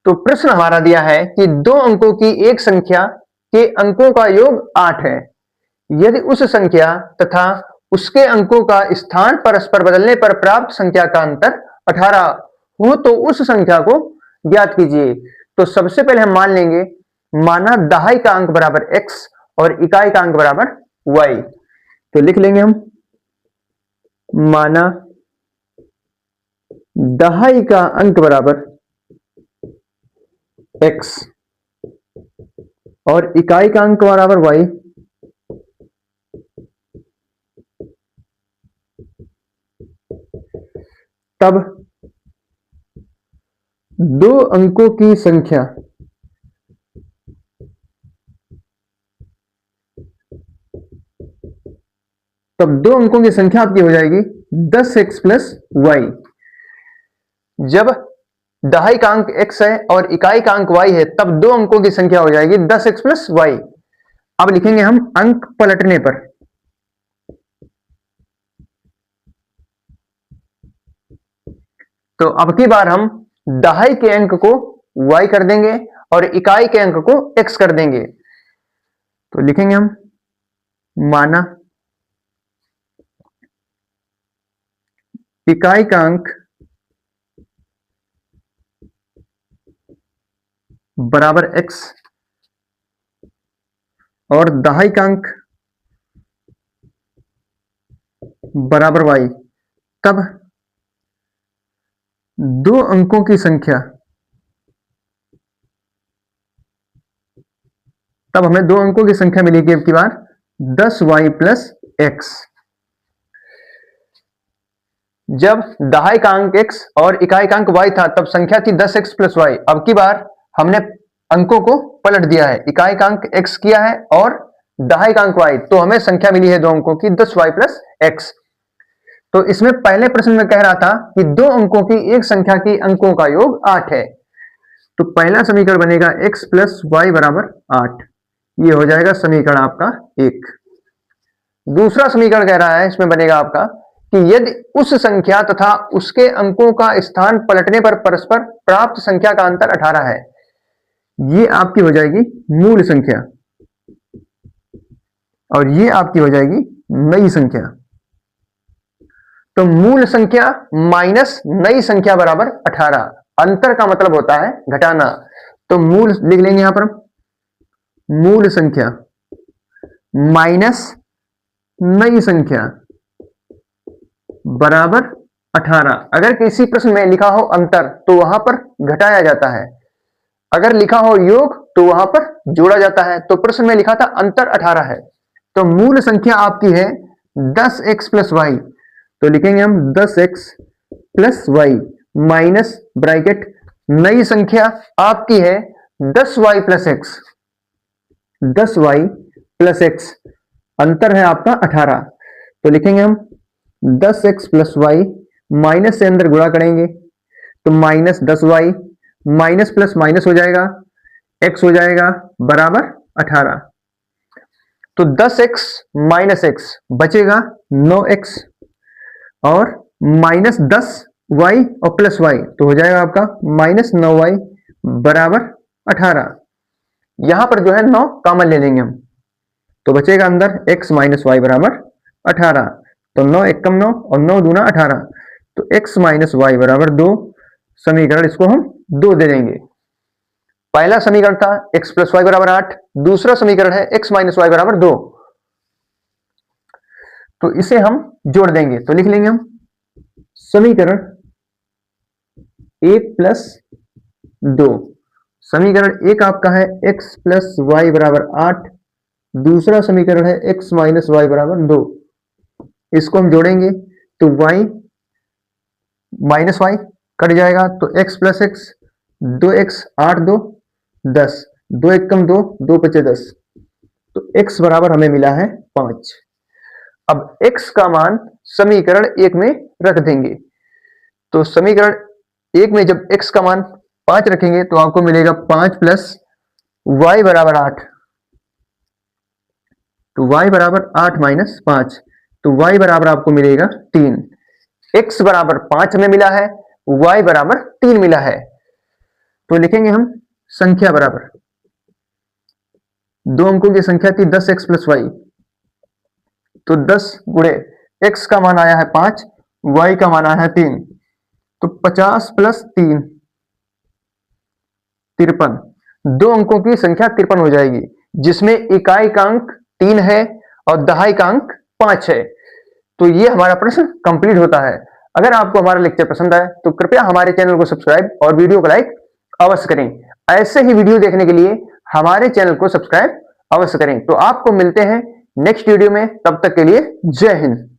तो प्रश्न हमारा दिया है कि दो अंकों की एक संख्या के अंकों का योग 8 है। यदि उस संख्या तथा उसके अंकों का स्थान परस्पर बदलने पर प्राप्त संख्या का अंतर 18 हो तो उस संख्या को ज्ञात कीजिए। तो सबसे पहले हम मान लेंगे, माना दहाई का अंक बराबर x और इकाई का अंक बराबर y। तो लिख लेंगे हम, माना दहाई का अंक बराबर x और इकाई का अंक बराबर y। तब दो अंकों की संख्या आपकी हो जाएगी 10x प्लस वाई। जब दहाई का अंक x है और इकाई का अंक y है तब दो अंकों की संख्या हो जाएगी 10x प्लस वाई। अब लिखेंगे हम अंक पलटने पर, तो अब की बार हम दहाई के अंक को y कर देंगे और इकाई के अंक को x कर देंगे। तो लिखेंगे हम, माना इकाई का अंक बराबर x और दहाई का अंक बराबर y। तब दो अंकों की संख्या, तब हमें दो अंकों की संख्या मिलेगी अब की बार 10y प्लस x। जब दहाई का अंक x और इकाई का अंक y था तब संख्या थी 10x प्लस वाई। अब की बार हमने अंकों को पलट दिया है, इकाई का अंक x किया है और दहाई का अंक y, तो हमें संख्या मिली है दो अंकों की 10y प्लस x। तो इसमें पहले प्रश्न में कह रहा था कि दो अंकों की एक संख्या की अंकों का योग 8 है। तो पहला समीकरण बनेगा x प्लस वाई बराबर 8। ये हो जाएगा समीकरण आपका 1। दूसरा समीकरण कह रहा है, इसमें बनेगा आपका कि यदि उस संख्या तथा उसके अंकों का स्थान पलटने पर परस्पर प्राप्त संख्या का अंतर 18 है। ये आपकी हो जाएगी मूल संख्या और ये आपकी हो जाएगी नई संख्या। तो मूल संख्या माइनस नई संख्या बराबर 18। अंतर का मतलब होता है घटाना। तो मूल लिख लेंगे यहां पर, मूल संख्या माइनस नई संख्या बराबर 18। अगर किसी प्रश्न में लिखा हो अंतर तो वहां पर घटाया जाता है, अगर लिखा हो योग तो वहां पर जोड़ा जाता है। तो प्रश्न में लिखा था अंतर 18 है। तो मूल संख्या आपकी है 10x प्लस वाई। तो लिखेंगे हम 10x plus Y minus bracket नई संख्या आपकी है 10y plus x, 10y plus x, अंतर है आपका 18। तो लिखेंगे हम 10x प्लस वाई, माइनस से अंदर गुणा करेंगे तो minus 10y, minus plus minus हो जाएगा, x हो जाएगा बराबर 18। तो 10x माइनस x बचेगा 9x और माइनस 10y और प्लस y, तो हो जाएगा आपका माइनस 9y बराबर 18। यहां पर जो है 9 कॉमन ले लेंगे हम, तो बचेगा अंदर x माइनस वाई बराबर 18। तो 9 एकम 9 और 9 दूना 18, तो x माइनस वाई बराबर 2। समीकरण इसको हम 2 दे देंगे। पहला समीकरण था x प्लस वाई बराबर 8, दूसरा समीकरण है x माइनस वाई बराबर 2। तो इसे हम जोड़ देंगे, तो लिख लेंगे हम समीकरण 1 प्लस 2। समीकरण 1 आपका है x प्लस वाई बराबर 8, दूसरा समीकरण है x माइनस वाई बराबर 2। इसको हम जोड़ेंगे तो y माइनस वाई कट जाएगा, तो x प्लस एक्स, 2x 8 2 10, 2 एकम 2, 2 पचे 10, तो x बराबर हमें मिला है 5। अब x का मान समीकरण 1 में रख देंगे। तो समीकरण 1 में जब x का मान 5 रखेंगे तो आपको मिलेगा 5 प्लस y बराबर 8। तो y बराबर 8 माइनस 5, तो y बराबर आपको मिलेगा 3। x बराबर 5 हमें मिला है, y बराबर 3 मिला है। तो लिखेंगे हम संख्या बराबर, 2 अंकों की संख्या थी 10x प्लस वाई, तो 10 गुणे x का मान आया है 5, y का मान आया है 3, तो 50 प्लस 3 53। 2 अंकों की संख्या 53 हो जाएगी, जिसमें इकाई का अंक 3 है और दहाई का अंक 5 है। तो ये हमारा प्रश्न कंप्लीट होता है। अगर आपको हमारा लेक्चर पसंद आए तो कृपया हमारे चैनल को सब्सक्राइब और वीडियो को लाइक अवश्य करें। ऐसे ही वीडियो देखने के लिए हमारे चैनल को सब्सक्राइब अवश्य करें। तो आपको मिलते हैं नेक्स्ट वीडियो में, तब तक के लिए जय हिंद।